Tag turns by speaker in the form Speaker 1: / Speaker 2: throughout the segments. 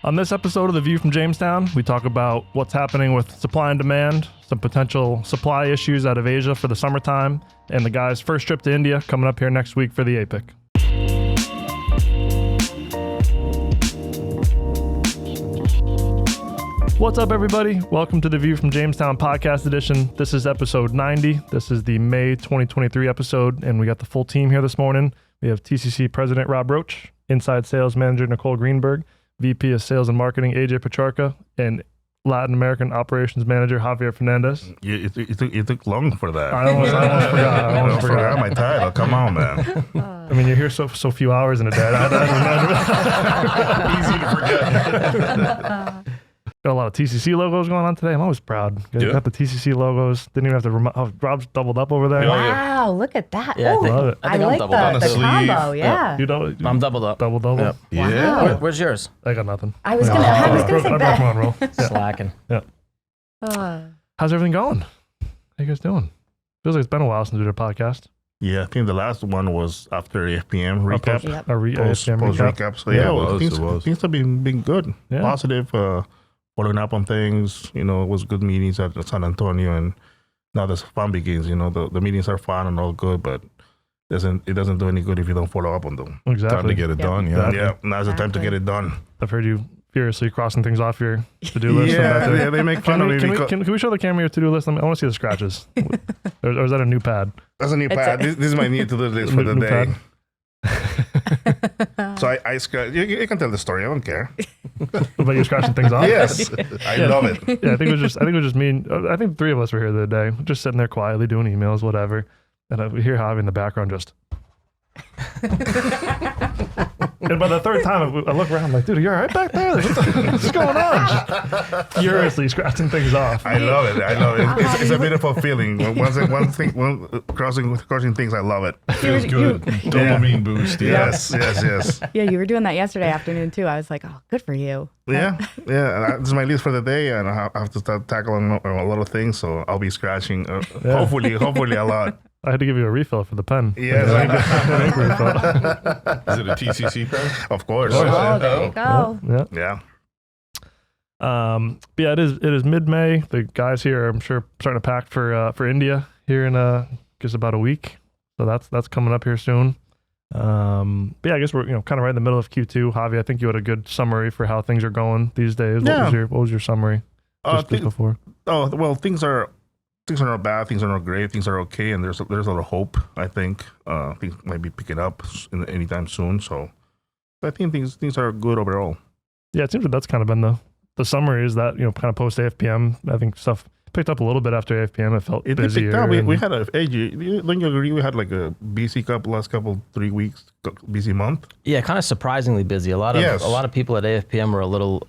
Speaker 1: On this episode of The View from Jamestown, we talk about what's happening with supply and demand, some potential supply issues out of Asia for the summertime, and the guys' first trip to India coming up here next week for the APIC. What's up, everybody? Welcome to the View from Jamestown podcast edition. This is episode 90. This is the May 2023 episode, and we got the full team here this morning. We have TCC President Robb Roach, Inside Sales Manager Nicole Greenberg, VP of Sales and Marketing AJ Petrarca, and Latin American Operations Manager Javier Fernandez.
Speaker 2: You took long for that.
Speaker 1: I almost forgot
Speaker 2: my title. Come on, man.
Speaker 1: I mean, you're here so few hours in a day.
Speaker 2: Easy to forget.
Speaker 1: Got a lot of TCC logos going on today. I'm always proud. Got the TCC logos. Didn't even have to Robb's doubled up over there.
Speaker 3: Wow, look at that.
Speaker 4: Yeah,
Speaker 1: love it.
Speaker 3: I like the combo, yeah.
Speaker 1: I'm
Speaker 4: doubled up.
Speaker 1: Double.
Speaker 4: Yep.
Speaker 3: Wow.
Speaker 4: Yeah. Where's yours?
Speaker 1: I got nothing.
Speaker 3: I was gonna say that.
Speaker 1: On roll. Yeah.
Speaker 4: Slacking.
Speaker 1: Yeah. How's everything going? How you guys doing? Feels like it's been a while since we did a podcast.
Speaker 2: Yeah, I think the last one was after AFPM recap.
Speaker 3: Yep.
Speaker 2: Post recap. So things have been good.
Speaker 1: Yeah.
Speaker 2: Positive. Following up on things. You know, it was good meetings at San Antonio, and now the fun begins. You know, the meetings are fun and all good, but it doesn't do any good if you don't follow up on them.
Speaker 1: Exactly.
Speaker 5: Time to get it done. Yeah.
Speaker 1: Exactly.
Speaker 2: Yeah, now's the time to get it done.
Speaker 1: I've heard you furiously crossing things off your to-do list.
Speaker 2: Yeah, they make fun of me.
Speaker 1: Can we show the camera your to-do list? I want to see the scratches. or is that a new pad?
Speaker 2: That's a new pad. This is my new to-do list for the day. So I scratch. You can tell the story. I don't care.
Speaker 1: But you're scratching things off.
Speaker 2: Yes, I love it.
Speaker 1: Yeah, I think it was just me. I think the three of us were here the other day, just sitting there quietly doing emails, whatever. And we hear Javi in the background just. And by the third time, I look around, I'm like, dude, are you all right back there? What's going on? Just furiously scratching things off.
Speaker 2: I love it. It's a beautiful feeling. Crossing things, I love it.
Speaker 5: Feels good. Dopamine boost.
Speaker 2: Yes.
Speaker 3: Yeah, you were doing that yesterday afternoon too. I was like, oh, good for you.
Speaker 2: Yeah. This is my list for the day, and I have to start tackling a lot of things, so I'll be scratching, hopefully a lot.
Speaker 1: I had to give you a refill for the pen.
Speaker 2: Yes.
Speaker 5: Is it a TCC pen?
Speaker 2: Of course.
Speaker 3: Oh, there you go.
Speaker 2: Yeah.
Speaker 1: But yeah, it is mid-May. The guys here, I'm sure, starting to pack for India here in just about a week. So that's coming up here soon. But yeah, I guess we're kind of right in the middle of Q2. Javi, I think you had a good summary for how things are going these days.
Speaker 2: Yeah.
Speaker 1: What was your summary just before?
Speaker 2: Oh well, things are not bad. Things are not great. Things are okay, and there's a lot of hope. I think things might be picking up anytime soon. So I think things are good overall.
Speaker 1: Yeah, it seems like that's kind of been the summary. Is that kind of post AFPM? I think stuff picked up a little bit after AFPM. It felt busier.
Speaker 2: Picked up. We had AJ. Don't you agree? We had like a busy last 3 weeks, busy month.
Speaker 4: Yeah, kind of surprisingly busy. A lot of people at AFPM were a little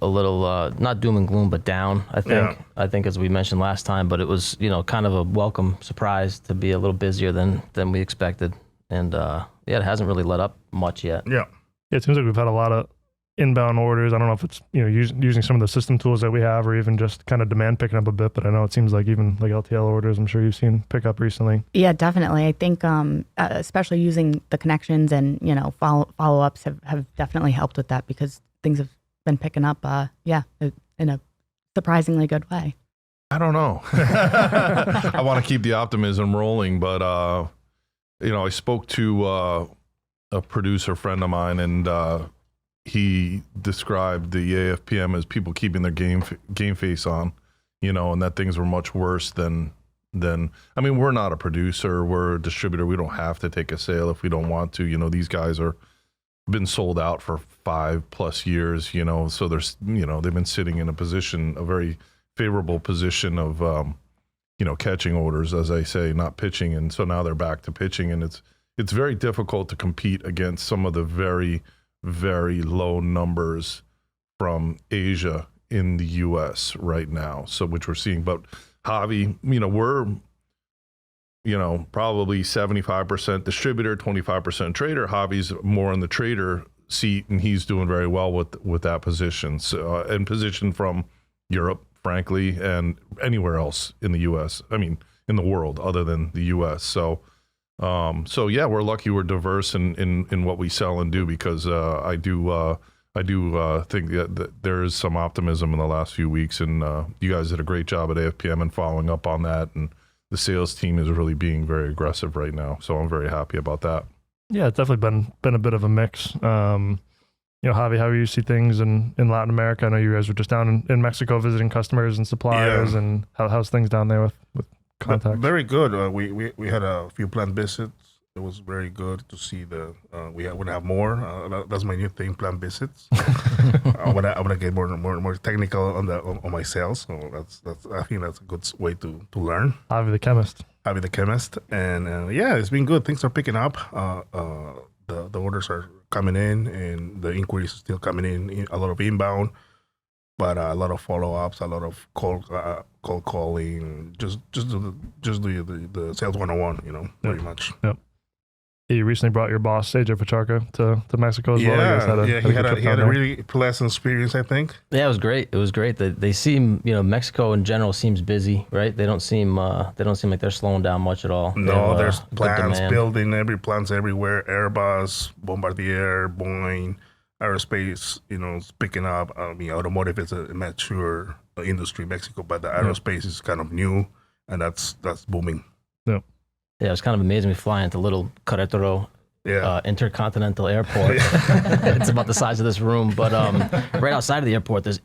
Speaker 4: not doom and gloom, but down. I think.
Speaker 2: Yeah.
Speaker 4: I think as we mentioned last time, but it was kind of a welcome surprise to be a little busier than we expected, and it hasn't really let up much yet.
Speaker 2: Yeah.
Speaker 1: It seems like we've had a lot of inbound orders. I don't know if it's using some of the system tools that we have, or even just kind of demand picking up a bit. But I know it seems like even like LTL orders, I'm sure you've seen pick up recently.
Speaker 3: Yeah, definitely. I think especially using the connections and follow ups have definitely helped with that, because things have been picking up. In a surprisingly good way.
Speaker 5: I don't know. I want to keep the optimism rolling, but I spoke to a producer friend of mine, and he described the AFPM as people keeping their game face on, and that things were much worse than. I mean, we're not a producer, we're a distributor. We don't have to take a sale if we don't want to. These guys are been sold out for 5+ years, so there's, they've been sitting in a very favorable position of, catching orders, as I say, not pitching. And so now they're back to pitching, and it's very difficult to compete against some of the very, very low numbers from Asia in the US right now. So, which we're seeing, but Javi, we're, probably 75% distributor, 25% trader. Javi's more in the trader seat, and he's doing very well with that position. So, and position from Europe, frankly, and anywhere else in the U.S. I mean, in the world other than the U.S. So yeah, we're lucky we're diverse in what we sell and do, because I do I do think that there is some optimism in the last few weeks, and you guys did a great job at AFPM and following up on that, and the sales team is really being very aggressive right now, so I'm very happy about that.
Speaker 1: Yeah, it's definitely been a bit of a mix. Javi, how you see things in Latin America? I know you guys were just down in Mexico visiting customers and suppliers, and how's things down there with contacts?
Speaker 2: Very good. We had a few plant visits. It was very good to see we're gonna have more. That's my new thing, plant visits. I wanna get more technical on my sales. So I think that's a good way to learn.
Speaker 1: Javi the chemist.
Speaker 2: And it's been good. Things are picking up. The orders are coming in, and the inquiries are still coming in. A lot of inbound, but a lot of follow-ups, a lot of cold calling. Just the sales 101. Pretty much.
Speaker 1: Yep. You recently brought your boss AJ Petrarca to Mexico as well.
Speaker 2: He had a really pleasant experience, I think.
Speaker 4: Yeah, it was great. They seem, Mexico in general seems busy, right? They don't seem like they're slowing down much at all.
Speaker 2: No, there's plants building, plants everywhere. Airbus, Bombardier, Boeing, aerospace, it's picking up. I mean, automotive is a mature industry in Mexico, but the aerospace is kind of new, and that's booming.
Speaker 1: Yeah.
Speaker 4: Yeah, it was kind of amazing. We fly into little Querétaro intercontinental airport. It's about the size of this room, but right outside of the airport, there's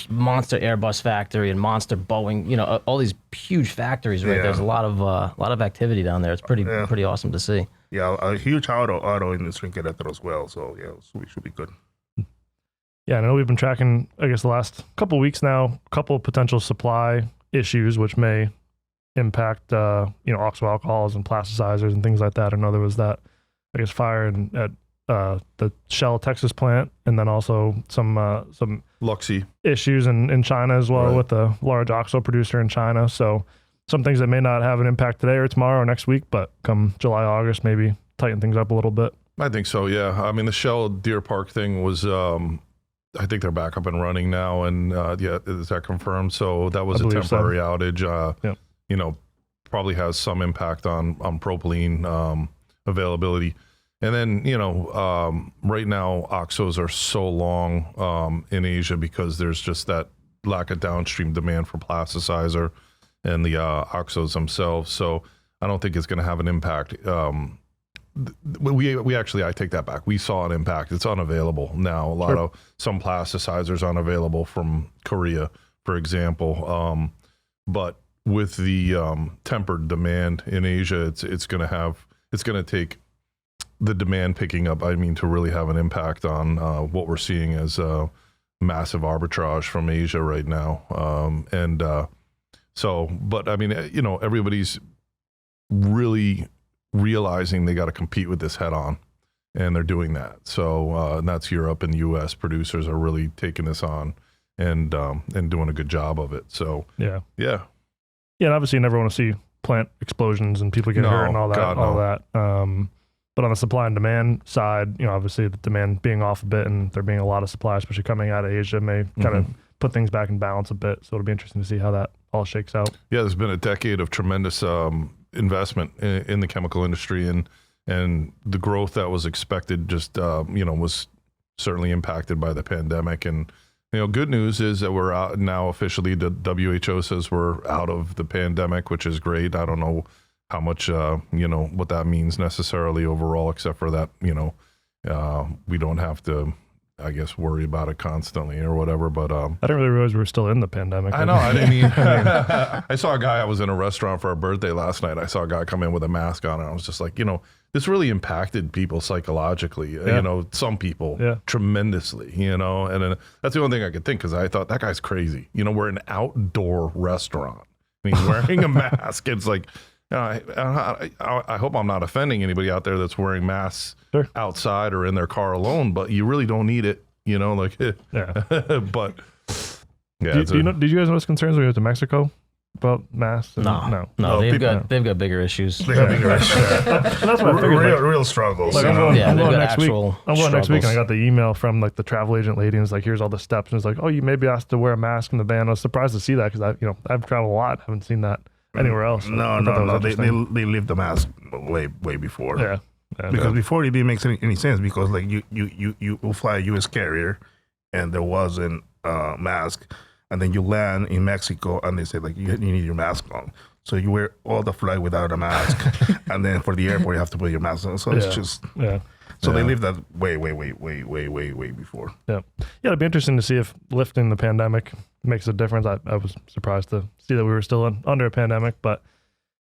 Speaker 4: monster Airbus factory and monster Boeing. All these huge factories. Right, there's a lot of activity down there. It's pretty awesome to see.
Speaker 2: Yeah, a huge auto industry in Querétaro as well. So we should be good.
Speaker 1: Yeah, I know we've been tracking, I guess, the last couple of weeks now, a couple of potential supply issues which may impact oxo alcohols and plasticizers and things like that. I know there was that, I guess, fire at the Shell Texas plant, and then also some
Speaker 5: Luxy
Speaker 1: issues in China as well, with a large oxo producer in China. So some things that may not have an impact today or tomorrow or next week, but come July, August, maybe tighten things up a little bit.
Speaker 5: I think so, yeah. I mean, the Shell Deer Park thing was, I think they're back up and running now, and is that confirmed? So that was a temporary outage.
Speaker 1: Yep.
Speaker 5: Probably has some impact on propylene availability. And then, right now, oxos are so long in Asia because there's just that lack of downstream demand for plasticizer and the oxos themselves. So I don't think it's going to have an impact. We actually, I take that back. We saw an impact. It's unavailable now. Some plasticizers unavailable from Korea, for example. But with the tempered demand in Asia, it's going to take the demand picking up, to really have an impact on what we're seeing as massive arbitrage from Asia right now. But everybody's really realizing they got to compete with this head on, and they're doing that. So and that's Europe and US producers are really taking this on and doing a good job of it. So yeah.
Speaker 1: And obviously you never want to see plant explosions and people get hurt and all that. But on the supply and demand side, obviously the demand being off a bit and there being a lot of supply, especially coming out of Asia, may kind of put things back in balance a bit. So it'll be interesting to see how that all shakes out. Yeah,
Speaker 5: there's been a decade of tremendous investment in the chemical industry, and the growth that was expected just was certainly impacted by the pandemic. And good news is that we're out now officially. The WHO says we're out of the pandemic, which is great. I don't know how much what that means necessarily overall, except for that we don't have to, I guess, worry about it constantly or whatever. But
Speaker 1: I didn't really realize we were still in the pandemic.
Speaker 5: I know. I didn't I saw a guy. I was in a restaurant for a birthday last night. I saw a guy come in with a mask on, and I was just like, this really impacted people psychologically. Some people tremendously. And that's the only thing I could think, because I thought that guy's crazy. We're an outdoor restaurant. He's wearing a mask. It's like, I hope I'm not offending anybody out there that's wearing masks outside or in their car alone, but you really don't need it, but yeah.
Speaker 1: Did you guys notice concerns when you went to Mexico about masks?
Speaker 4: No. They've got bigger issues.
Speaker 2: They got bigger issues.
Speaker 1: That's what I figured.
Speaker 2: Real struggles.
Speaker 1: I'm going next week.
Speaker 4: I'm
Speaker 1: going next week, and I got the email from the travel agent lady, and it's like, here's all the steps, and it's like, oh, you may be asked to wear a mask in the van. I was surprised to see that, because I've traveled a lot, haven't seen that anywhere else.
Speaker 2: No. They leave the mask way before.
Speaker 1: Yeah.
Speaker 2: Because before it didn't make any sense, because you will fly a U.S. carrier, and there wasn't a mask, and then you land in Mexico and they say like you need your mask on. So you wear all the flight without a mask, and then for the airport you have to put your mask on. So it's just So they leave that way before.
Speaker 1: Yeah, it'd be interesting to see if lifting the pandemic makes a difference. I was surprised to see that we were still under a pandemic, but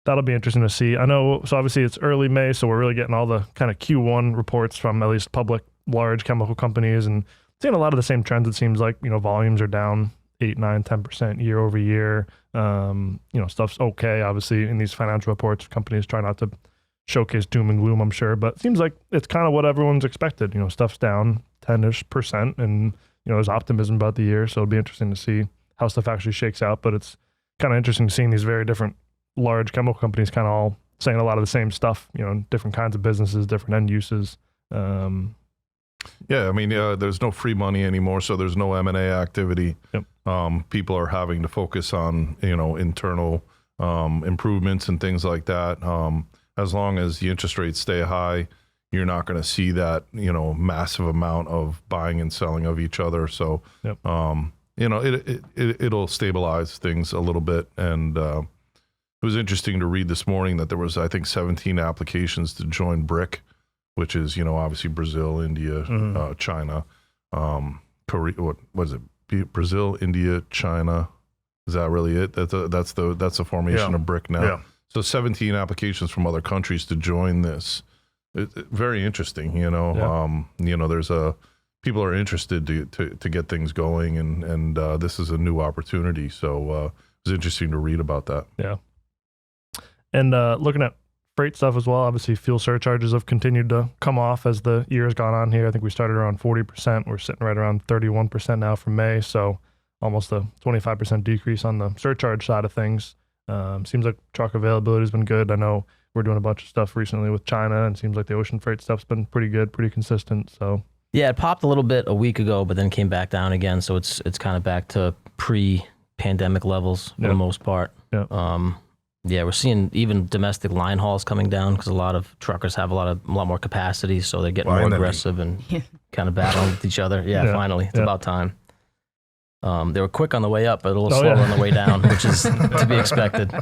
Speaker 1: that'll be interesting to see. I know, so obviously it's early May, so we're really getting all the kind of Q1 reports from at least public large chemical companies and seeing a lot of the same trends. It seems like, volumes are down 8, 9, 10% year over year. Stuff's okay. Obviously in these financial reports, companies try not to showcase doom and gloom, I'm sure, but it seems like it's kind of what everyone's expected. Stuff's down 10-ish%, and there's optimism about the year. So it'll be interesting to see how stuff actually shakes out. But it's kind of interesting seeing these very different large chemical companies kind of all saying a lot of the same stuff, different kinds of businesses, different end uses.
Speaker 5: There's no free money anymore, so there's no M&A activity.
Speaker 1: Yep.
Speaker 5: People are having to focus on, internal improvements and things like that. As long as the interest rates stay high, you're not going to see that, massive amount of buying and selling of each other. So,
Speaker 1: yep.
Speaker 5: It'll stabilize things a little bit. And it was interesting to read this morning that there was, I think, 17 applications to join BRIC, which is, obviously Brazil, India, China, Korea. What is it? Brazil, India, China. Is that really it? That's the formation of BRIC now.
Speaker 2: Yeah.
Speaker 5: So 17 applications from other countries to join this. Very interesting, there's people are interested to get things going, and this is a new opportunity. So it was interesting to read about that.
Speaker 1: Yeah. And looking at freight stuff as well, obviously fuel surcharges have continued to come off as the year has gone on here. I think we started around 40%. We're sitting right around 31% now for May. So almost a 25% decrease on the surcharge side of things. Seems like truck availability has been good. I know we're doing a bunch of stuff recently with China, and seems like the ocean freight stuff's been pretty good, pretty consistent. So
Speaker 4: yeah, it popped a little bit a week ago, but then came back down again. So it's kind of back to pre-pandemic levels for the most part.
Speaker 1: Yeah.
Speaker 4: We're seeing even domestic line hauls coming down because a lot of truckers have a lot more capacity, so they're getting more aggressive and kind of battling with each other. Yeah, finally, it's about time. They were quick on the way up, but a little slower on the way down, which is to be expected.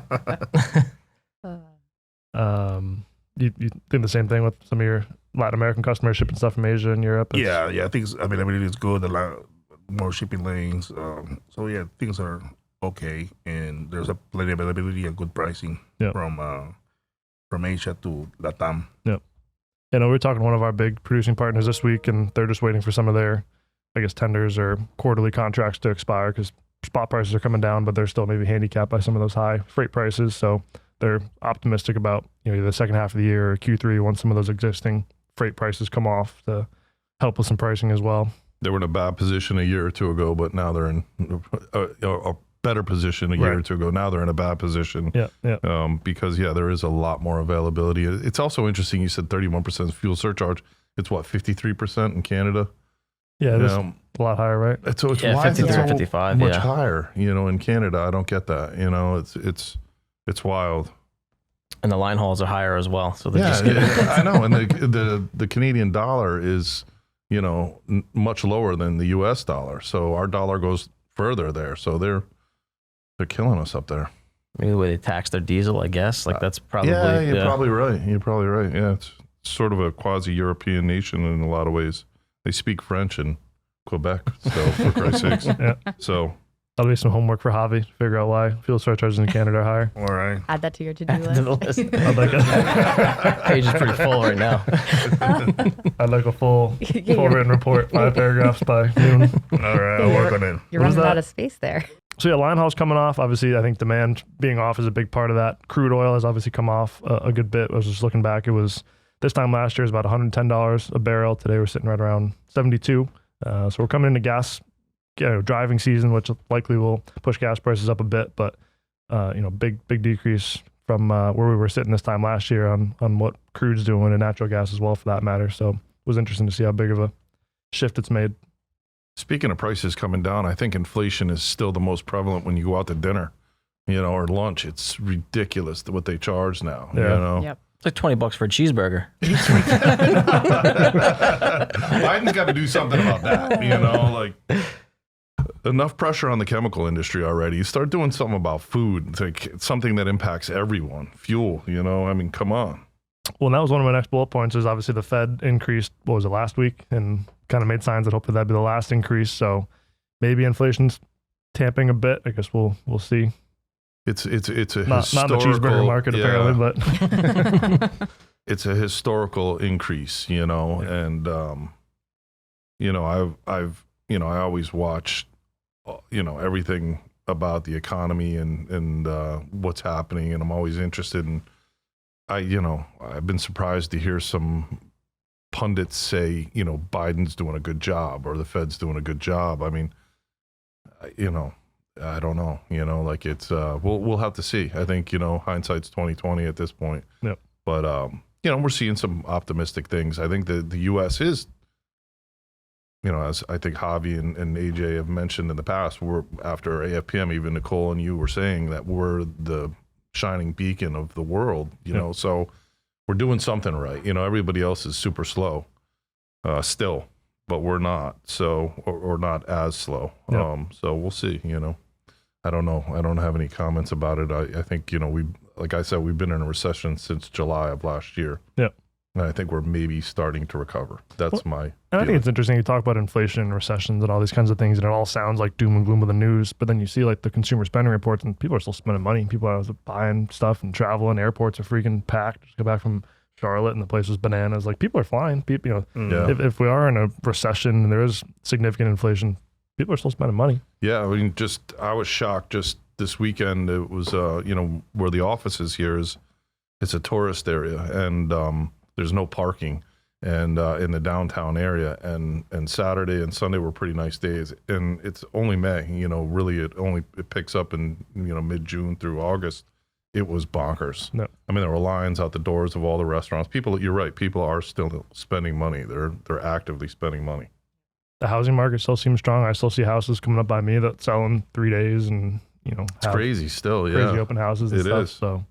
Speaker 1: You think the same thing with some of your Latin American customers shipping stuff from Asia and Europe?
Speaker 2: I think availability is good. A lot more shipping lanes. Things are okay, and there's plenty of availability and good pricing from Asia to LatAm.
Speaker 1: Yep. We were talking to one of our big producing partners this week, and they're just waiting for some of their, I guess, tenders or quarterly contracts to expire because spot prices are coming down, but they're still maybe handicapped by some of those high freight prices. So they're optimistic about the second half of the year or Q3 once some of those existing freight prices come off to help with some pricing as well.
Speaker 5: They were in a bad position a year or two ago, but now they're in a better position a year or two ago. Now they're in a bad position. Because there is a lot more availability. It's also interesting. You said 31% fuel surcharge. It's what, 53% in Canada?
Speaker 1: Yeah, it's a lot higher, right?
Speaker 5: So it's why
Speaker 4: 53 or 55,
Speaker 5: much higher, in Canada. I don't get that. It's wild.
Speaker 4: And the line hauls are higher as well. So they're just getting
Speaker 5: I know. And the Canadian dollar is, much lower than the US dollar. So our dollar goes further there. So they're killing us up there.
Speaker 4: Maybe the way they tax their diesel, I guess. That's probably
Speaker 5: you're probably right. You're probably right. Yeah, it's sort of a quasi-European nation in a lot of ways. They speak French in Quebec, so for Christ's sakes. So
Speaker 1: that'll be some homework for Javi to figure out why fuel surcharges in Canada are higher.
Speaker 2: All right.
Speaker 3: Add that to your to-do
Speaker 4: to the
Speaker 3: list.
Speaker 4: list.
Speaker 1: I'd like a
Speaker 4: Page is pretty full right now.
Speaker 1: I'd like a full written report, 5 paragraphs by noon.
Speaker 2: All right, I'll work on it.
Speaker 3: You're running out of space there.
Speaker 1: So line haul's coming off. Obviously, I think demand being off is a big part of that. Crude oil has obviously come off a good bit. I was just looking back. It was this time last year it was about $110 a barrel. Today we're sitting right around 72. So we're coming into gas driving season, which likely will push gas prices up a bit. But big decrease from where we were sitting this time last year on what crude's doing and natural gas as well, for that matter. So it was interesting to see how big of a shift it's made.
Speaker 5: Speaking of prices coming down, I think inflation is still the most prevalent when you go out to dinner, or lunch. It's ridiculous what they charge now.
Speaker 1: Yeah.
Speaker 3: Yep.
Speaker 4: It's like $20 for a cheeseburger.
Speaker 5: Biden's got to do something about that. Like enough pressure on the chemical industry already. You start doing something about food. It's like something that impacts everyone. Fuel, I mean, come on.
Speaker 1: Well, that was one of my next bullet points is obviously the Fed increased, what was it, last week? And kind of made signs that hopefully that'd be the last increase. So maybe inflation's tamping a bit. I guess we'll see.
Speaker 5: It's a
Speaker 1: not
Speaker 5: historical,
Speaker 1: the cheeseburger market apparently, but
Speaker 5: it's a historical increase, and I always watch everything about the economy and what's happening, and I'm always interested in. I've been surprised to hear some pundits say, Biden's doing a good job or the Fed's doing a good job. I mean, I don't know, like it's, we'll have to see. I think, hindsight's 20/20 at this point.
Speaker 1: Yep.
Speaker 5: But, we're seeing some optimistic things. I think the U.S. is, as I think Javi and AJ have mentioned in the past, we're after AFPM, even Nicole and you were saying that we're the shining beacon of the world, so we're doing something right. Everybody else is super slow still, but we're not. So, or not as slow.
Speaker 1: Yep.
Speaker 5: So we'll see, I don't know. I don't have any comments about it. I think, like I said, we've been in a recession since July of last year.
Speaker 1: Yep.
Speaker 5: And I think we're maybe starting to recover. That's my
Speaker 1: And I think it's interesting. You talk about inflation and recessions and all these kinds of things, and it all sounds like doom and gloom of the news. But then you see like the consumer spending reports, and people are still spending money. People are buying stuff and traveling. Airports are freaking packed. Just got back from Charlotte, and the place was bananas. Like people are flying. People, if we are in a recession and there is significant inflation, people are still spending money.
Speaker 5: Yeah, I mean, I was shocked just this weekend. It was, where the office is here it's a tourist area, and there's no parking, and in the downtown area, and Saturday and Sunday were pretty nice days, and it's only May. Really, it picks up in mid-June through August. It was bonkers.
Speaker 1: No.
Speaker 5: I mean, there were lines out the doors of all the restaurants. People, you're right. People are still spending money. They're actively spending money.
Speaker 1: The housing market still seems strong. I still see houses coming up by me that sell in 3 days, and
Speaker 5: it's crazy still.
Speaker 1: Crazy open houses and stuff.
Speaker 5: Is.
Speaker 1: So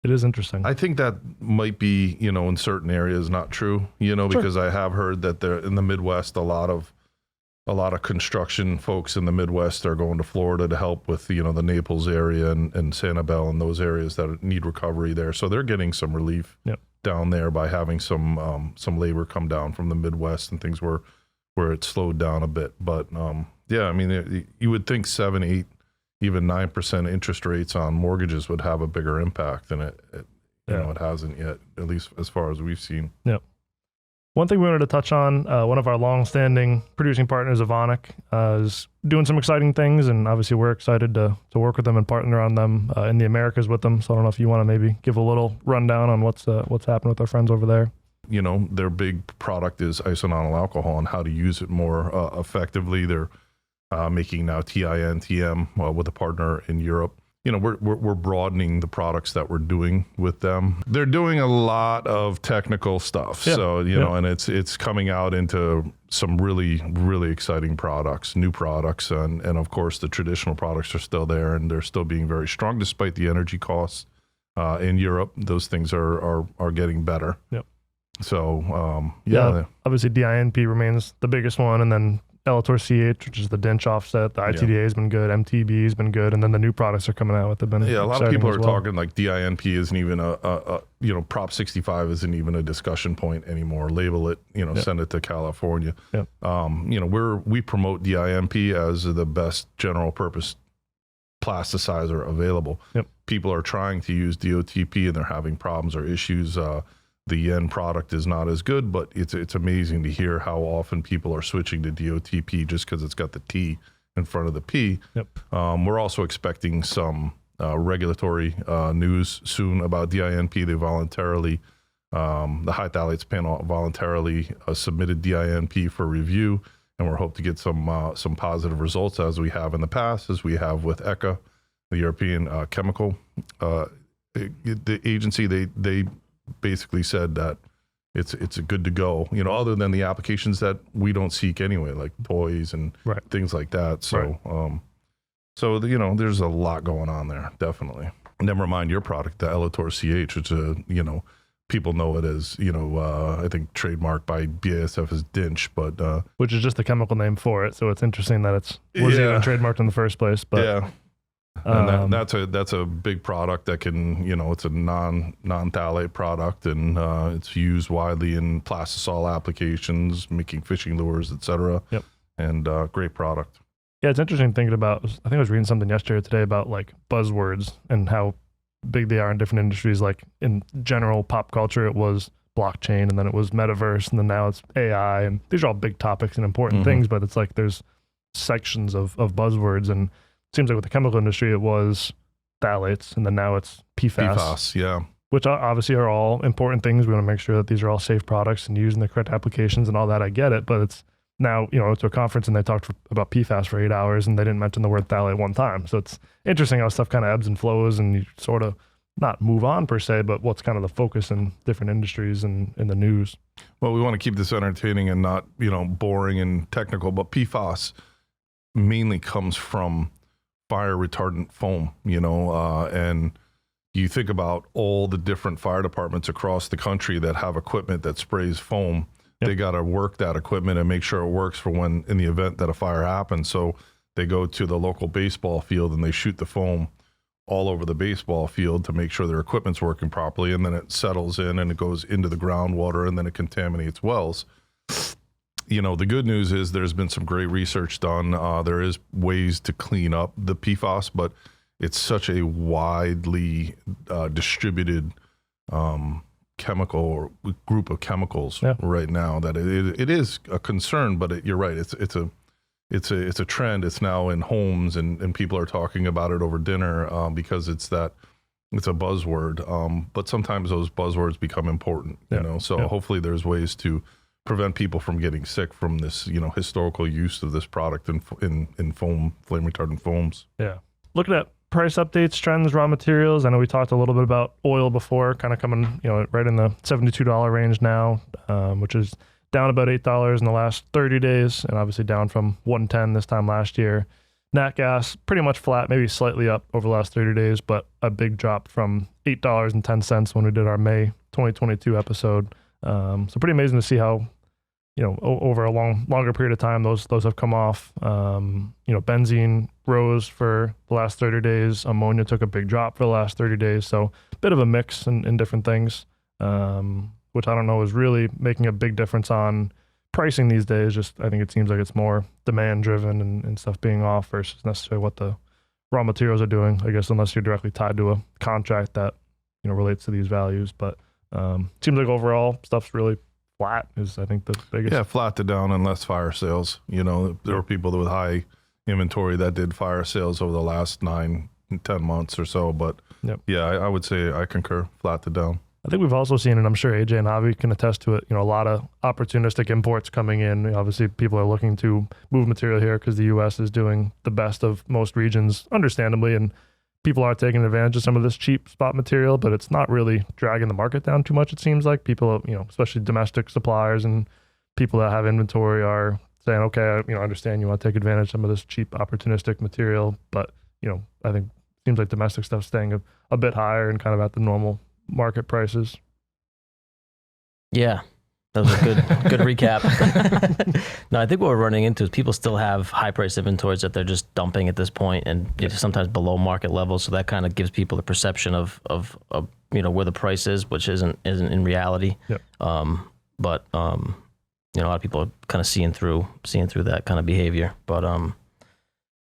Speaker 1: it is interesting.
Speaker 5: I think that might be in certain areas not true. Because I have heard that they're in the Midwest. A lot of construction folks in the Midwest are going to Florida to help with the Naples area and Sanibel and those areas that need recovery there. So they're getting some relief down there by having some labor come down from the Midwest and things where it slowed down a bit. But I mean, you would think 7, 8, even 9% interest rates on mortgages would have a bigger impact than it hasn't yet, at least as far as we've seen.
Speaker 1: Yep. One thing we wanted to touch on, one of our long-standing producing partners, Evonik, is doing some exciting things, and obviously we're excited to work with them and partner on them in the Americas with them. So I don't know if you want to maybe give a little rundown on what's happening with our friends over there.
Speaker 5: Their big product is isononyl alcohol and how to use it more effectively. They're making now TIN, TM with a partner in Europe. We're broadening the products that we're doing with them. They're doing a lot of technical stuff. Yeah. So, and it's coming out into some really, really exciting products, new products. And of course, the traditional products are still there, and they're still being very strong despite the energy costs in Europe. Those things are getting better.
Speaker 1: Yep.
Speaker 5: So,
Speaker 1: obviously DINP remains the biggest one, and then Elator CH, which is the DINP offset. The ITDA has been good. MTB has been good, and then the new products are coming out with them.
Speaker 5: Yeah, a lot of people are talking like DINP isn't even a Prop 65 isn't even a discussion point anymore. Label it, send it to California.
Speaker 1: Yep.
Speaker 5: We promote DINP as the best general purpose plasticizer available.
Speaker 1: Yep.
Speaker 5: People are trying to use DOTP and they're having problems or issues. The end product is not as good, but it's amazing to hear how often people are switching to DOTP just because it's got the T in front of the P.
Speaker 1: Yep.
Speaker 5: We're also expecting some regulatory news soon about DINP. They voluntarily, the High Phthalates panel voluntarily submitted DINP for review, and we're hoping to get some positive results as we have in the past, as we have with ECHA, the European Chemical the agency. They basically said that it's a good to go, other than the applications that we don't seek anyway, like toys and things like that. So, there's a lot going on there, definitely. Never mind your product, the Elator CH, which is a, people know it as, I think trademarked by BASF as DINP, but
Speaker 1: which is just the chemical name for it. So it's interesting that it's was even trademarked in the first place. But
Speaker 5: yeah, and that's a big product that can, it's a non-phthalate product, and it's used widely in plastisol applications, making fishing lures, etc.
Speaker 1: Yep.
Speaker 5: And great product. Yeah,
Speaker 1: it's interesting thinking about. I think I was reading something yesterday or today about like buzzwords and how big they are in different industries. Like in general pop culture, it was blockchain, and then it was metaverse, and then now it's AI, and these are all big topics and important things, but it's like there's sections of buzzwords, and it seems like with the chemical industry it was phthalates, and then now it's PFAS,
Speaker 5: yeah,
Speaker 1: which obviously are all important things. We want to make sure that these are all safe products and used in the correct applications and all that. I get it, but it's now, to a conference and they talked about PFAS for 8 hours and they didn't mention the word phthalate one time. So it's interesting how stuff kind of ebbs and flows, and you sort of not move on per se, but what's kind of the focus in different industries and in the news.
Speaker 5: Well, we want to keep this entertaining and not, boring and technical, but PFAS mainly comes from fire retardant foam, and you think about all the different fire departments across the country that have equipment that sprays foam. Yep. They got to work that equipment and make sure it works for when, in the event that a fire happens. So they go to the local baseball field and they shoot the foam all over the baseball field to make sure their equipment's working properly. And then it settles in and it goes into the groundwater, and then it contaminates wells. The good news is there's been some great research done. There is ways to clean up the PFAS, but it's such a widely distributed chemical or group of chemicals right now that it is a concern. But you're right, it's a trend. It's now in homes, and people are talking about it over dinner because it's a buzzword. But sometimes those buzzwords become important, so hopefully there's ways to prevent people from getting sick from this, historical use of this product in foam, flame retardant foams.
Speaker 1: Yeah. Looking at price updates, trends, raw materials. I know we talked a little bit about oil before, kind of coming, right in the $72 range now, which is down about $8 in the last 30 days, and obviously down from $110 this time last year. Nat gas, pretty much flat, maybe slightly up over the last 30 days, but a big drop from $8.10 when we did our May 2022 episode. So pretty amazing to see how, over a longer period of time, those have come off. Benzene rose for the last 30 days. Ammonia took a big drop for the last 30 days. So a bit of a mix in different things, which I don't know is really making a big difference on pricing these days. Just, I think it seems like it's more demand driven and stuff being off versus necessarily what the raw materials are doing, I guess, unless you're directly tied to a contract that, relates to these values. But seems like overall stuff's really flat is, I think, the biggest. Yeah,
Speaker 5: flat to down and less fire sales. There were people with high inventory that did fire sales over the last 9-10 months or so. But yeah, I would say I concur, flat to down.
Speaker 1: I think we've also seen, and I'm sure AJ and Javi can attest to it, a lot of opportunistic imports coming in. Obviously, people are looking to move material here because the U.S. is doing the best of most regions, understandably, and people are taking advantage of some of this cheap spot material, but it's not really dragging the market down too much, it seems like. People, especially domestic suppliers and people that have inventory are saying, okay, I understand you want to take advantage of some of this cheap opportunistic material, but, I think it seems like domestic stuff's staying a bit higher and kind of at the normal market prices.
Speaker 4: Yeah, that was a good recap. No, I think what we're running into is people still have high price inventories that they're just dumping at this point, and it's sometimes below market levels. So that kind of gives people the perception of where the price is, which isn't in reality.
Speaker 1: Yep.
Speaker 4: But a lot of people are kind of seeing through that kind of behavior. But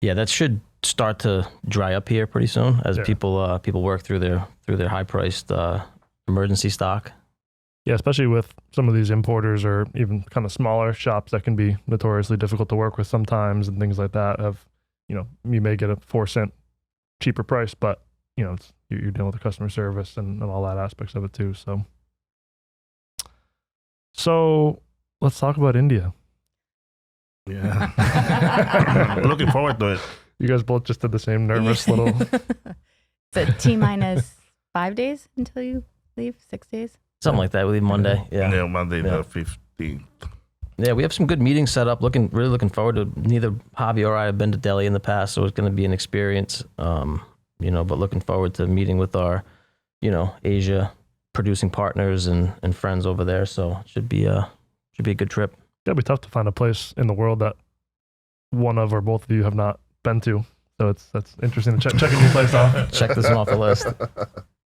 Speaker 4: that should start to dry up here pretty soon as people work through their high priced emergency stock.
Speaker 1: Yeah, especially with some of these importers or even kind of smaller shops that can be notoriously difficult to work with sometimes and things like that. You may get a 4-cent cheaper price, but it's, you're dealing with the customer service and all that aspects of it too. So let's talk about India.
Speaker 2: Yeah, looking forward to it.
Speaker 1: You guys both just did the same nervous little.
Speaker 3: So T-minus 5 days until you leave, 6 days.
Speaker 4: Something like that. We leave Monday. Yeah,
Speaker 2: Monday the 15th.
Speaker 4: Yeah, we have some good meetings set up. Really looking forward to. Neither Javi or I have been to Delhi in the past, so it's going to be an experience. But looking forward to meeting with our, Asia producing partners and friends over there. So it should be a good trip.
Speaker 1: It'd be tough to find a place in the world that one of or both of you have not been to. So that's interesting to check a new place off.
Speaker 4: Check this one off the list.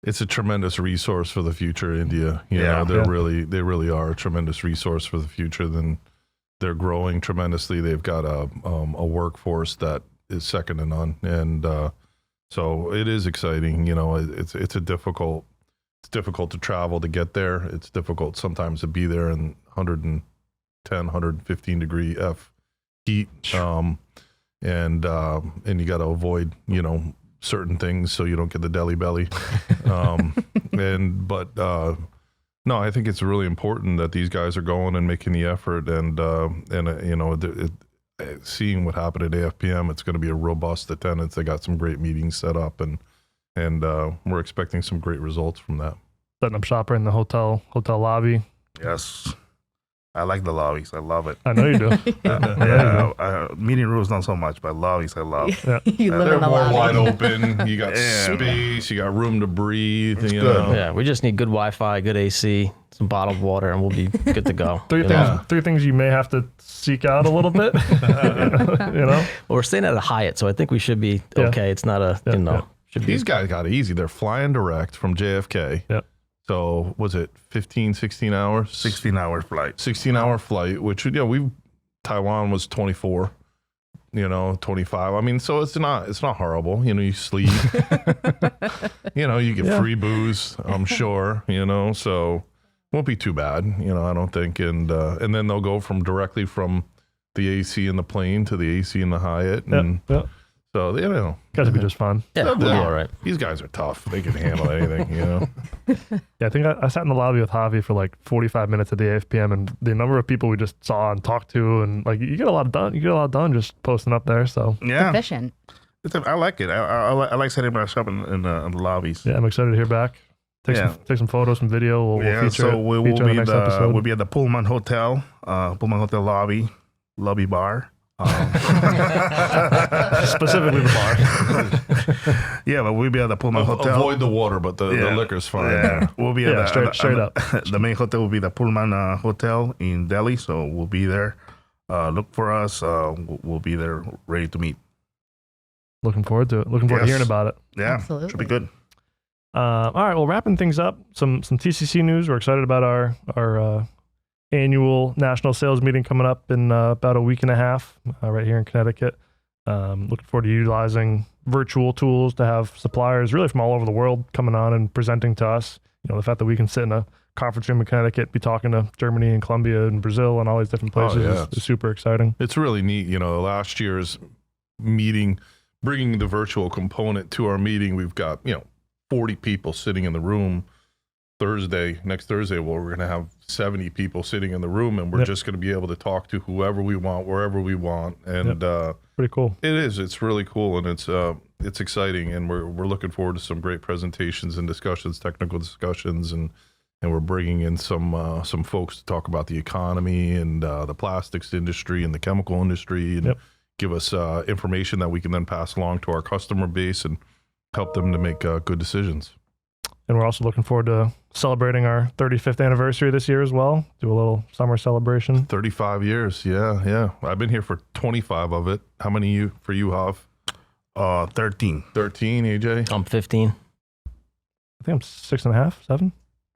Speaker 5: It's a tremendous resource for the future, India. You know, they really are a tremendous resource for the future. Then they're growing tremendously. They've got a workforce that is second to none, and so it is exciting. You know, it's difficult to travel to get there. It's difficult sometimes to be there in 110, 115 degree F heat, and you got to avoid, you know, certain things so you don't get the deli belly. No, I think it's really important that these guys are going and making the effort, and you know, seeing what happened at AFPM, it's going to be a robust attendance. They got some great meetings set up, and we're expecting some great results from that.
Speaker 1: Setting up shop right in the hotel lobby.
Speaker 2: Yes. I like the lobbies. I love it.
Speaker 1: I know you do.
Speaker 2: Meeting rooms not so much, but lobbies I love.
Speaker 1: Yeah.
Speaker 3: You live
Speaker 5: They're
Speaker 3: in the
Speaker 5: more
Speaker 3: lobby.
Speaker 5: wide open. You got space. You got room to breathe.
Speaker 2: It's
Speaker 5: you
Speaker 2: good.
Speaker 5: know.
Speaker 4: Yeah, we just need good Wi-Fi, good AC, some bottled water, and we'll be good to go.
Speaker 1: Three things you may have to seek out a little bit. You know?
Speaker 4: Well, we're staying at a Hyatt, so I think we should be okay. It's not a, should be.
Speaker 5: These guys got it easy. They're flying direct from JFK.
Speaker 1: Yep.
Speaker 5: So was it 15, 16 hours?
Speaker 2: 16-hour flight.
Speaker 5: 16-hour flight, which, you know, Taiwan was 24, you know, 25. I mean, so it's not horrible. You know, you sleep, you know, you get free booze, I'm sure, you know, so won't be too bad, you know, I don't think. And then they'll go directly from the AC in the plane to the AC in the Hyatt. And so, you know.
Speaker 1: Got to be just fun.
Speaker 4: Yeah, we'll be all right.
Speaker 5: These guys are tough. They can handle anything, you know.
Speaker 1: Yeah, I think I sat in the lobby with Javi for like 45 minutes at the AFPM, and the number of people we just saw and talked to, and like you get a lot done. You get a lot done just posting up there. So
Speaker 2: Yeah.
Speaker 3: Efficient.
Speaker 2: I like it. I like setting myself in the lobbies.
Speaker 1: yeah, I'm excited to hear back. Take some photos, some video. We'll feature it.
Speaker 2: We'll
Speaker 1: feature
Speaker 2: be
Speaker 1: in the next episode.
Speaker 2: we'll be at the Pullman Hotel lobby bar.
Speaker 1: Specifically the bar.
Speaker 2: Yeah, but we'll be at the Pullman Hotel.
Speaker 5: Avoid the water, but the liquor's fine.
Speaker 2: Yeah, we'll be at
Speaker 1: straight up.
Speaker 2: The main hotel will be the Pullman Hotel in Delhi, so we'll be there. Look for us. We'll be there ready to meet.
Speaker 1: Looking forward to it. Looking forward to hearing about it.
Speaker 2: Yeah,
Speaker 3: Absolutely.
Speaker 2: should be good.
Speaker 1: All right, well, wrapping things up, some TCC news. We're excited about our annual national sales meeting coming up in about a week and a half right here in Connecticut. Looking forward to utilizing virtual tools to have suppliers really from all over the world coming on and presenting to us. You know, the fact that we can sit in a conference room in Connecticut, be talking to Germany and Colombia and Brazil and all these different places is super exciting.
Speaker 5: It's really neat. You know, last year's meeting, bringing the virtual component to our meeting, we've got, 40 people sitting in the room. Next Thursday, well, we're going to have 70 people sitting in the room, and we're just going to be able to talk to whoever we want, wherever we want. And
Speaker 1: pretty cool.
Speaker 5: It is. It's really cool, and it's exciting, and we're looking forward to some great presentations and discussions, technical discussions, and we're bringing in some folks to talk about the economy and the plastics industry and the chemical industry, and give us information that we can then pass along to our customer base and help them to make good decisions.
Speaker 1: And we're also looking forward to celebrating our 35th anniversary this year as well. Do a little summer celebration.
Speaker 5: 35 years. Yeah. I've been here for 25 of it. How many for you, Jav?
Speaker 2: 13.
Speaker 5: 13, AJ?
Speaker 4: I'm 15.
Speaker 1: I think I'm 6.5, 7.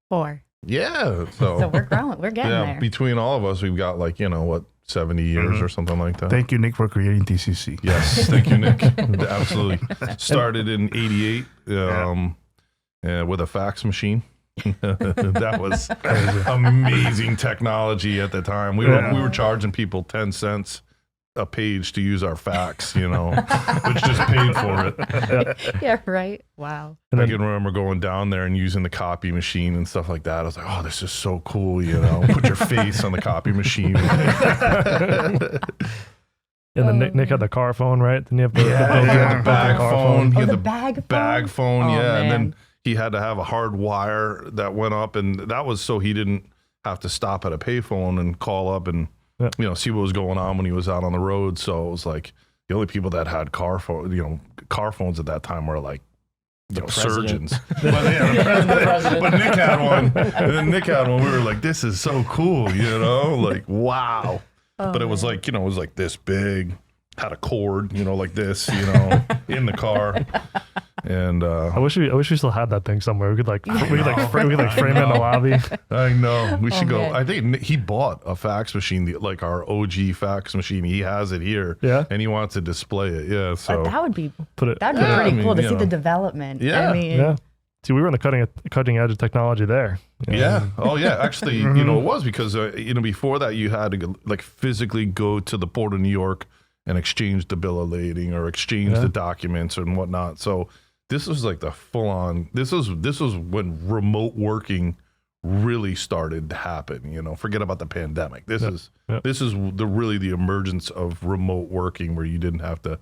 Speaker 3: 4.
Speaker 5: Yeah.
Speaker 3: So we're growing. We're getting there.
Speaker 5: Between all of us, we've got 70 years or something like that.
Speaker 2: Thank you, Nick, for creating TCC.
Speaker 5: Yes. Thank you, Nick. Absolutely. Started in 88. With a fax machine. That was amazing technology at the time. We were charging people 10 cents a page to use our fax, which just paid for it.
Speaker 3: Yeah, right. Wow.
Speaker 5: And I can remember going down there and using the copy machine and stuff like that. I was like, oh, this is so cool, Put your face on the copy machine.
Speaker 1: And then Nick had the car phone, right? Didn't you have the
Speaker 5: bag phone? He had
Speaker 3: the bag phone?
Speaker 5: Bag phone,
Speaker 3: Oh,
Speaker 5: And then
Speaker 3: man.
Speaker 5: he had to have a hard wire that went up, and that was so he didn't have to stop at a payphone and call up and see what was going on when he was out on the road. So it was like the only people that had car phones at that time were like surgeons. But yeah, the president. But Nick had one, and then Nick had one. We were like, "This is so cool," like wow. But it was like, it was like this big, had a cord, like this, in the car. And
Speaker 1: I wish we still had that thing somewhere. We could frame it in the lobby.
Speaker 5: I know. We should go.
Speaker 3: Man.
Speaker 5: I think he bought a fax machine, like our OG fax machine. He has it here.
Speaker 1: Yeah.
Speaker 5: And he wants to display it. Yeah. So
Speaker 3: That would be
Speaker 1: Put it.
Speaker 3: pretty cool to see the development.
Speaker 5: Yeah.
Speaker 3: I mean,
Speaker 1: Yeah. See, we were on the cutting edge of technology there.
Speaker 5: Yeah. Oh, yeah. Actually, it was because, before that, you had to go, physically go to the Port of New York and exchange the bill of lading or exchange the documents and whatnot. So this was like the full on, this was when remote working really started to happen, forget about the pandemic. This is the emergence of remote working where you didn't have to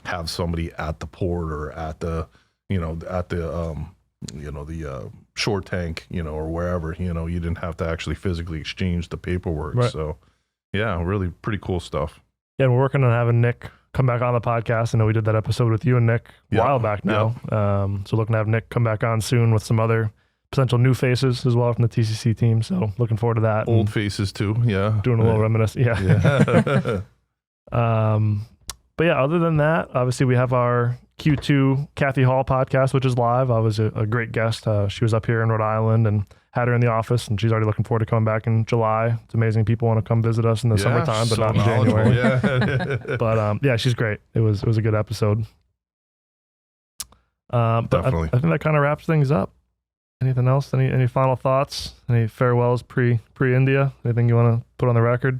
Speaker 5: have somebody at the port or at the, the shore tank, or wherever, you didn't have to actually physically exchange the paperwork.
Speaker 1: Right.
Speaker 5: So yeah, really pretty cool stuff.
Speaker 1: Yeah, and we're working on having Nick come back on the podcast. I know we did that episode with you and Nick a while back now. So looking to have Nick come back on soon with some other potential new faces as well from the TCC team. So looking forward to that.
Speaker 5: Old faces too. Yeah.
Speaker 1: Doing a little reminiscence. Yeah. But yeah, other than that, obviously we have our Q2 Kathy Hall podcast, which is live. I was a great guest. She was up here in Rhode Island and had her in the office, and she's already looking forward to coming back in July. It's amazing people want to come visit us in the summertime, but not in January.
Speaker 5: Yeah.
Speaker 1: But yeah, she's great. It was a good episode. But
Speaker 5: Definitely.
Speaker 1: I think that kind of wraps things up. Anything else? Any final thoughts? Any farewells pre India? Anything you want to put on the record?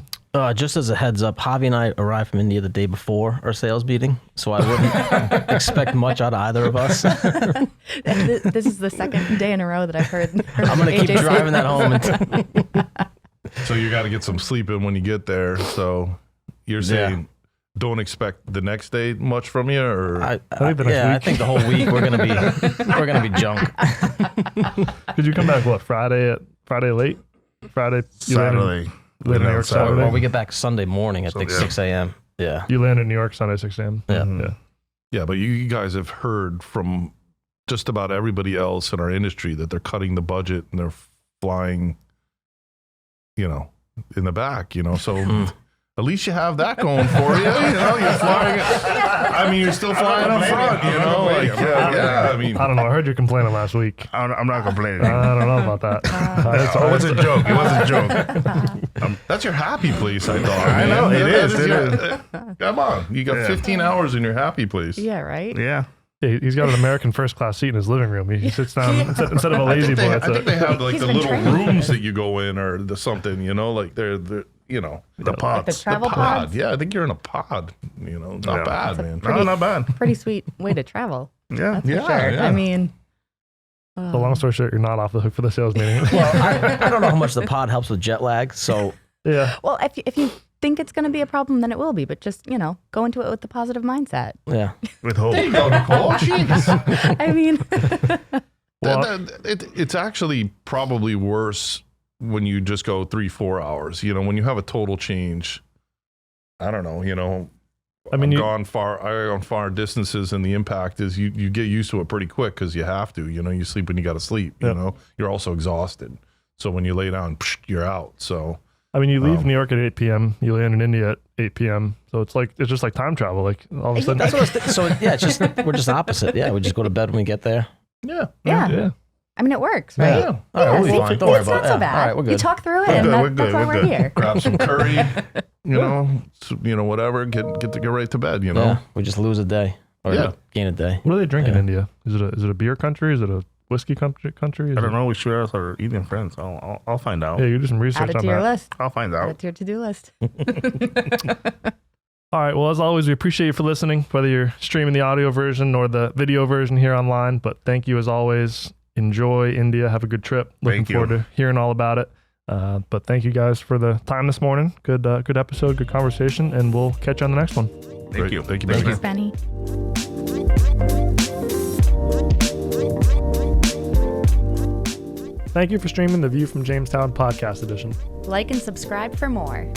Speaker 4: Just as a heads up, Javi and I arrived from India the day before our sales meeting, so I wouldn't expect much out of either of us.
Speaker 3: This is the second day in a row that I've heard.
Speaker 4: I'm going to keep driving that home.
Speaker 5: So you got to get some sleep in when you get there. So you're saying don't expect the next day much from you, or
Speaker 4: I think the whole week we're gonna be junk.
Speaker 1: Did you come back Friday late? Friday
Speaker 2: Saturday.
Speaker 1: You landed in New York Saturday.
Speaker 4: Well, we get back Sunday morning at 6 a.m. Yeah.
Speaker 1: You landed in New York Sunday 6 a.m.
Speaker 4: Yeah.
Speaker 5: Yeah, but you guys have heard from just about everybody else in our industry that they're cutting the budget and they're flying, in the back, so at least you have that going for you. You're flying. I mean, you're still flying up front, I mean,
Speaker 1: I don't know. I heard you complaining last week.
Speaker 2: I'm not complaining.
Speaker 1: I don't know about that.
Speaker 2: It was a joke. It was a joke.
Speaker 5: that's your happy place, I thought.
Speaker 2: I know, it is.
Speaker 5: Come on. You got 15 hours in your happy place.
Speaker 3: Yeah, right?
Speaker 2: Yeah.
Speaker 1: He's got an American first class seat in his living room. He sits down instead of a lazy boy.
Speaker 5: I think they have
Speaker 3: He's
Speaker 5: the
Speaker 3: been
Speaker 5: little
Speaker 3: trained.
Speaker 5: rooms that you go in or the something, they're
Speaker 2: The
Speaker 3: Like
Speaker 2: pods.
Speaker 3: the travel
Speaker 5: the pod.
Speaker 3: pods?
Speaker 5: Yeah, I think you're in a pod. Not
Speaker 2: Yeah.
Speaker 5: bad,
Speaker 3: It's a
Speaker 5: man.
Speaker 2: No, not bad.
Speaker 3: Pretty sweet way to travel.
Speaker 2: Yeah.
Speaker 3: That's for
Speaker 5: Yeah,
Speaker 3: sure.
Speaker 5: yeah.
Speaker 3: I mean,
Speaker 1: So long story short, you're not off the hook for the sales meeting.
Speaker 4: Well, I don't know how much the pod helps with jet lag, so
Speaker 1: Yeah.
Speaker 3: well, if you think it's going to be a problem, then it will be. But just go into it with the positive mindset.
Speaker 4: yeah.
Speaker 2: With hope.
Speaker 5: There you go, Nicole. Jeez.
Speaker 3: I mean,
Speaker 1: Well,
Speaker 5: It's actually probably worse when you just go 3-4 hours. When you have a total change, I don't know.
Speaker 1: I mean,
Speaker 5: I've gone far distances, and the impact is you get used to it pretty quick because you have to. You sleep when you got to sleep.
Speaker 1: Yeah.
Speaker 5: You're also exhausted, so when you lay down, you're out. So
Speaker 1: I mean, you leave New York at 8 p.m. You land in India at 8 p.m. So it's just like time travel. Like all of a sudden,
Speaker 4: That's what it's just we're just opposite. Yeah, we just go to bed when we get there.
Speaker 5: yeah.
Speaker 1: yeah.
Speaker 3: I mean, it works, right?
Speaker 5: Yeah.
Speaker 4: All right, we'll be
Speaker 3: see,
Speaker 4: fine. Don't worry
Speaker 3: it's
Speaker 4: about
Speaker 3: not
Speaker 4: it.
Speaker 3: so bad.
Speaker 4: All right, we're good.
Speaker 3: You talk through it,
Speaker 2: We're
Speaker 3: and
Speaker 2: good, we're
Speaker 3: that's
Speaker 2: good,
Speaker 3: why
Speaker 2: we're
Speaker 3: we're
Speaker 2: good.
Speaker 3: here.
Speaker 5: Grab some curry, whatever. Get right to bed.
Speaker 4: Yeah, we just lose a day or gain a day.
Speaker 1: What do they drink in
Speaker 4: Yeah.
Speaker 1: India? Is it a beer country? Is it a whiskey country? Is
Speaker 2: I don't know. We should ask our Indian friends. I'll find out.
Speaker 1: Yeah, you do some
Speaker 3: Add
Speaker 1: research
Speaker 3: it
Speaker 1: on
Speaker 3: to your
Speaker 1: that.
Speaker 3: list.
Speaker 2: I'll find
Speaker 3: Add
Speaker 2: out.
Speaker 3: it to your to-do list.
Speaker 1: All right. Well, as always, we appreciate you for listening, whether you're streaming the audio version or the video version here online. But thank you as always. Enjoy India. Have a good trip. Looking
Speaker 2: Thank you.
Speaker 1: forward to hearing all about it. But thank you guys for the time this morning. Good episode, good conversation, and we'll catch you on the next one.
Speaker 2: Thank you.
Speaker 5: Thank you.
Speaker 2: Thank
Speaker 5: Benji.
Speaker 3: Benny.
Speaker 1: Thank you for streaming the View from Jamestown podcast edition.
Speaker 3: Like and subscribe for more.